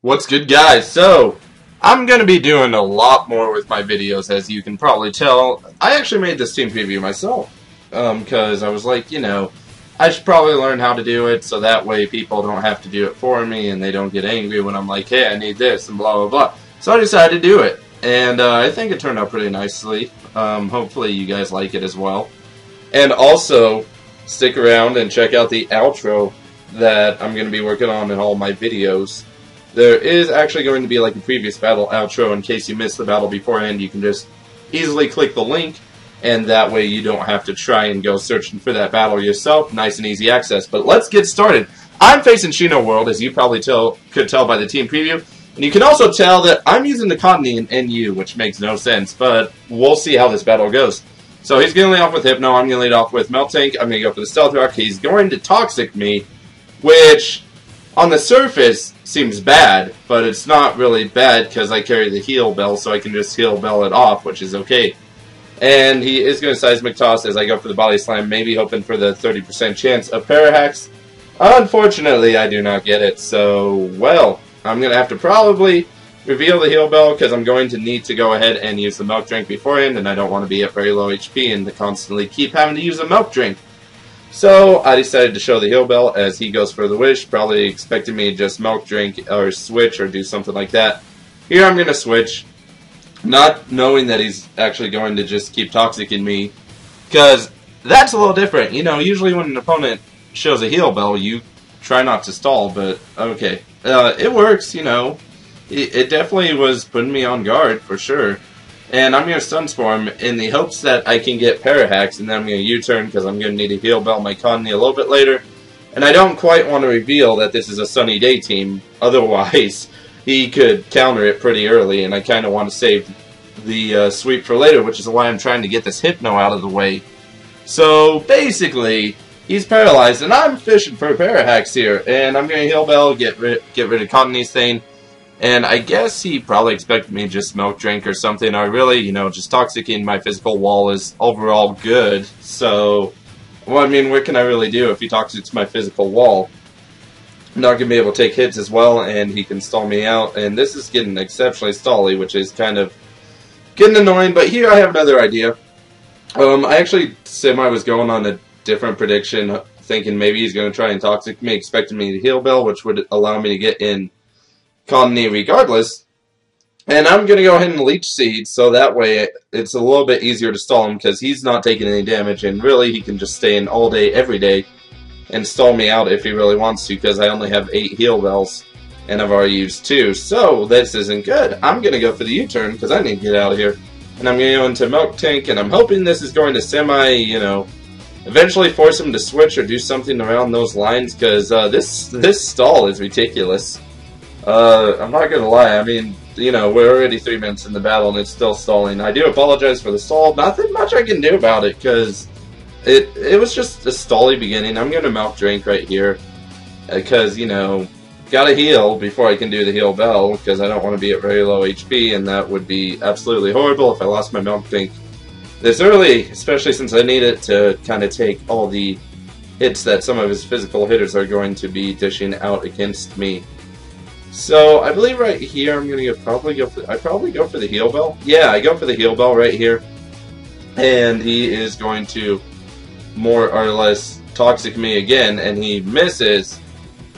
What's good, guys? So, I'm going to be doing a lot more with my videos, as you can probably tell. I actually made this team preview myself, because I was like, I should probably learn how to do it, so that way people don't have to do it for me, and they don't get angry when I'm like, hey, I need this, and blah, blah, blah. So I decided to do it, and I think it turned out pretty nicely. Hopefully you guys like it as well. And also, stick around and check out the outro that I'm going to be working on in all my videos. There is actually going to be like a previous battle outro in case you missed the battle beforehand. You can just easily click the link, and that way you don't have to try and go searching for that battle yourself. Nice and easy access. But let's get started. I'm facing Shino World, as you probably could tell by the team preview. And you can also tell that I'm using the Cottonee in NU, which makes no sense, but we'll see how this battle goes. So he's going to lead off with Hypno, I'm going to lead off with Melt Tank, I'm going to go for the Stealth Rock. He's going to Toxic me, which on the surface seems bad, but it's not really bad because I carry the Heal Bell, so I can just Heal Bell it off, which is okay. And he is going to Seismic Toss as I go for the Body Slam, maybe hoping for the 30% chance of Parahacks. Unfortunately, I do not get it, so, well, I'm going to have to probably reveal the Heal Bell because I'm going to need to go ahead and use the Milk Drink beforehand, and I don't want to be at very low HP and to constantly keep having to use a Milk Drink. So I decided to show the Heal Bell as he goes for the Wish, probably expecting me to just Milk Drink or switch or do something like that. Here I'm going to switch, not knowing that he's actually going to just keep Toxicing me, because that's a little different. Usually when an opponent shows a Heal Bell, you try not to stall, but okay. It works, It definitely was putting me on guard, for sure. And I'm going to Stun Spore him in the hopes that I can get Parahacks, and then I'm going to U-turn because I'm going to need to Heal Bell my Cottonee a little bit later. And I don't quite want to reveal that this is a Sunny Day team, otherwise he could counter it pretty early, and I kind of want to save the sweep for later, which is why I'm trying to get this Hypno out of the way. So basically, he's paralyzed, and I'm fishing for Parahacks here, and I'm going to Heal Bell, get rid of Cottonee's thing. And I guess he probably expected me to just Milk Drink or something. Or really, just Toxicing my physical wall is overall good. So, well, I mean, what can I really do if he Toxics my physical wall? I'm not going to be able to take hits as well, and he can stall me out. And this is getting exceptionally stally, which is kind of getting annoying. But here I have another idea. I actually was going on a different prediction, thinking maybe he's going to try and Toxic me, expecting me to Heal Bell, which would allow me to get in Cottonee regardless, and I'm going to go ahead and Leech Seed, so that way it's a little bit easier to stall him because he's not taking any damage, and really he can just stay in all day, every day, and stall me out if he really wants to, because I only have 8 Heal Bells, and I've already used 2, so this isn't good. I'm going to go for the U-turn because I need to get out of here, and I'm going to go into Milk Tank, and I'm hoping this is going to eventually force him to switch or do something around those lines, because this stall is ridiculous. I'm not gonna lie, I mean, we're already 3 minutes in the battle and it's still stalling. I do apologize for the stall. Nothing much I can do about it, because it was just a stally beginning. I'm gonna Milk Drink right here, because, gotta heal before I can do the Heal Bell, because I don't want to be at very low HP, and that would be absolutely horrible if I lost my Milk Drink this early, especially since I need it to kind of take all the hits that some of his physical hitters are going to be dishing out against me. So I believe right here I'm gonna probably go for the Heal Bell. Yeah, I go for the Heal Bell right here, and he is going to more or less Toxic me again, and he misses.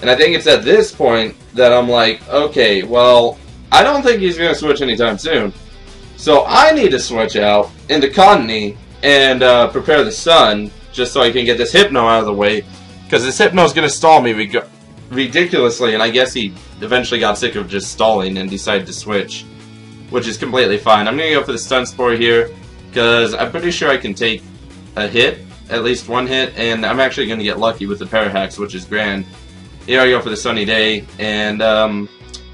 And I think it's at this point that I'm like, okay, well, I don't think he's gonna switch anytime soon, so I need to switch out into Cottonee and prepare the Sun just so I can get this Hypno out of the way, because this Hypno is gonna stall me ridiculously, and I guess he eventually got sick of just stalling and decided to switch, which is completely fine. I'm going to go for the Stun Spore here, because I'm pretty sure I can take a hit, at least one hit, and I'm actually going to get lucky with the Parahacks, which is grand. Here I go for the Sunny Day, and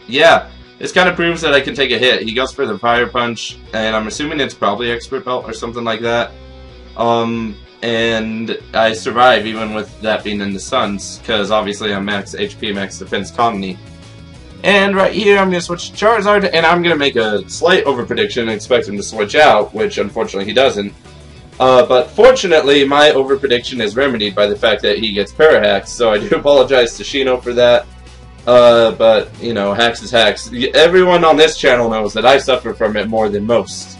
yeah, this kind of proves that I can take a hit. He goes for the Fire Punch, and I'm assuming it's probably Expert Belt or something like that. And I survive even with that being in the Suns, because obviously I'm max HP, max defense Cottonee. And right here I'm going to switch to Charizard, and I'm going to make a slight over-prediction and expect him to switch out, which unfortunately he doesn't. But fortunately my over-prediction is remedied by the fact that he gets Parahacks, so I do apologize to Shino for that. But, you know, hacks is hacks. Everyone on this channel knows that I suffer from it more than most.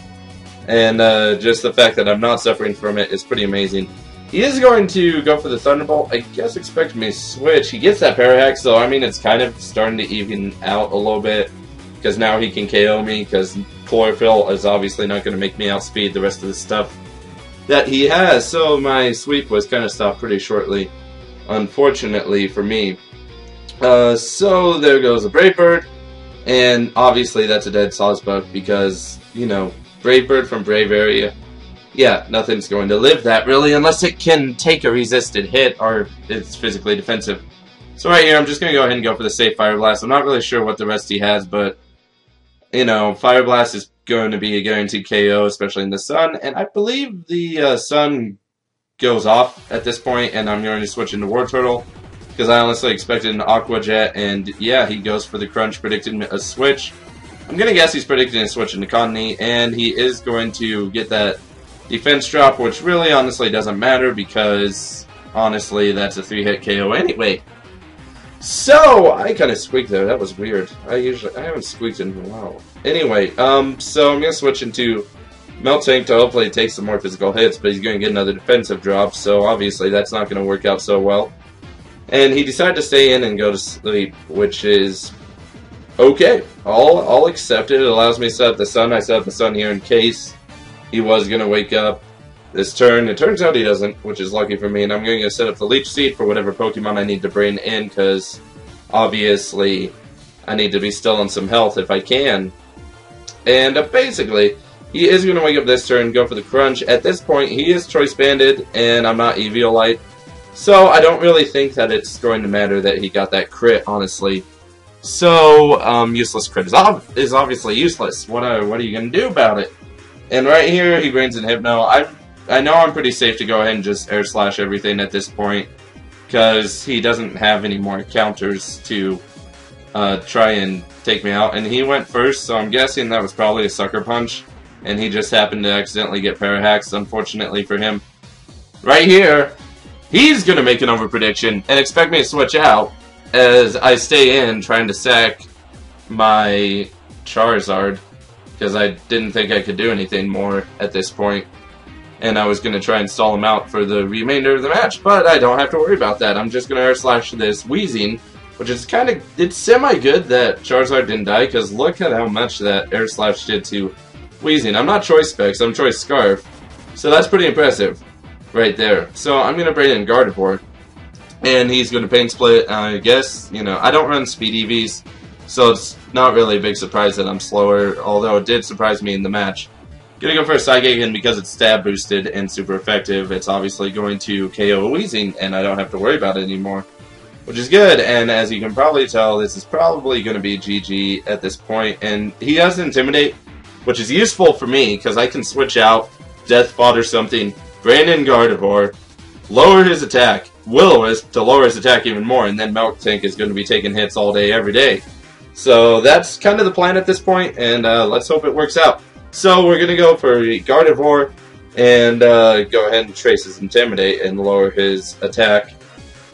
And just the fact that I'm not suffering from it is pretty amazing. He is going to go for the Thunderbolt. I guess expect me to switch. He gets that Parahack, so I mean it's kind of starting to even out a little bit. Because now he can KO me, because Chlorophyll is obviously not going to make me outspeed the rest of the stuff that he has. So my sweep was kind of stopped pretty shortly, unfortunately for me. So there goes a Brave Bird, and obviously that's a dead Sawsbuck because, you know, Brave Bird from Brave area, yeah, nothing's going to live that really unless it can take a resisted hit or it's physically defensive. So right here I'm just going to go ahead and go for the safe Fire Blast. I'm not really sure what the rest he has, but, you know, Fire Blast is going to be a guaranteed KO, especially in the Sun, and I believe the Sun goes off at this point, and I'm going to switch into War Turtle. Because I honestly expected an Aqua Jet, and yeah, he goes for the Crunch, predicting a switch. I'm going to guess he's predicting a switch into Cottonee, and he is going to get that defense drop, which really honestly doesn't matter, because honestly, that's a 3-hit KO anyway. So, I kind of squeaked there, that was weird. I haven't squeaked in a while. Anyway, so I'm going to switch into Meltank to hopefully take some more physical hits, but he's going to get another defensive drop, so obviously that's not going to work out so well. And he decided to stay in and go to sleep, which is okay. I'll accept it. It allows me to set up the Sun. I set up the Sun here in case he was going to wake up this turn. It turns out he doesn't, which is lucky for me. And I'm going to set up the Leech Seed for whatever Pokemon I need to bring in, because obviously I need to be still on some health if I can. And basically, he is going to wake up this turn, go for the Crunch. At this point, he is Choice Banded, and I'm not Eviolite. So, I don't really think that it's going to matter that he got that crit, honestly. So, useless crit is obviously useless. What are you going to do about it? And right here, he brings in Hypno. I know I'm pretty safe to go ahead and just Air Slash everything at this point, because he doesn't have any more counters to try and take me out. And he went first, so I'm guessing that was probably a Sucker Punch, and he just happened to accidentally get Parahacks, unfortunately for him. Right here, he's going to make an over prediction and expect me to switch out as I stay in trying to sack my Charizard, because I didn't think I could do anything more at this point, and I was going to try and stall him out for the remainder of the match, but I don't have to worry about that. I'm just going to Air Slash this Weezing, which is it's semi-good that Charizard didn't die, because look at how much that Air Slash did to Weezing. I'm not Choice Specs, I'm Choice Scarf, so that's pretty impressive right there. So I'm going to bring in Gardevoir, and he's going to Pain Split. I guess, you know, I don't run Speed EVs, so it's not really a big surprise that I'm slower, although it did surprise me in the match. Going to go for a Psychic, and because it's stab boosted and super effective, it's obviously going to KO Weezing, and I don't have to worry about it anymore, which is good. And as you can probably tell, this is probably going to be GG at this point. And he has Intimidate, which is useful for me, because I can switch out, Death Spot or something, bring in Gardevoir, lower his attack, Will-O-Wisp to lower his attack even more, and then Meltank is going to be taking hits all day, every day. So that's kind of the plan at this point, and let's hope it works out. So we're going to go for Gardevoir, and go ahead and trace his Intimidate and lower his attack.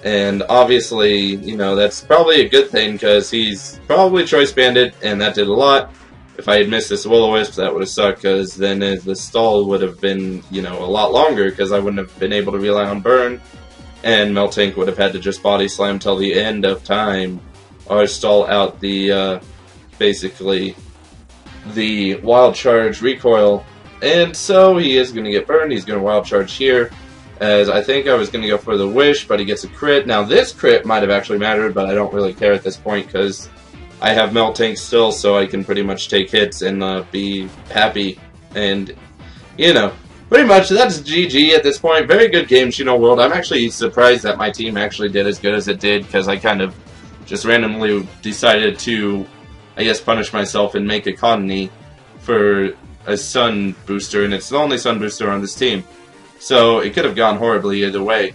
And obviously, you know, that's probably a good thing, because he's probably Choice Banded, and that did a lot. If I had missed this Will-O-Wisp, that would have sucked, because then the stall would have been, you know, a lot longer, because I wouldn't have been able to rely on Burn, and Meltank would have had to just Body Slam till the end of time, or stall out the, basically, the Wild Charge recoil. And so he is going to get burned. He's going to Wild Charge here, as I think I was going to go for the Wish, but he gets a crit. Now this crit might have actually mattered, but I don't really care at this point, because I have Meltank still, so I can pretty much take hits and be happy. And, you know, pretty much that's GG at this point. Very good game, Shino World. I'm actually surprised that my team actually did as good as it did, because I kind of just randomly decided to, I guess, punish myself and make a Cottonee for a Sun booster, and it's the only Sun booster on this team. So it could have gone horribly either way.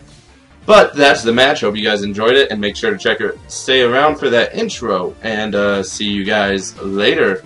But that's the match. Hope you guys enjoyed it, and make sure to stay around for that intro, and see you guys later.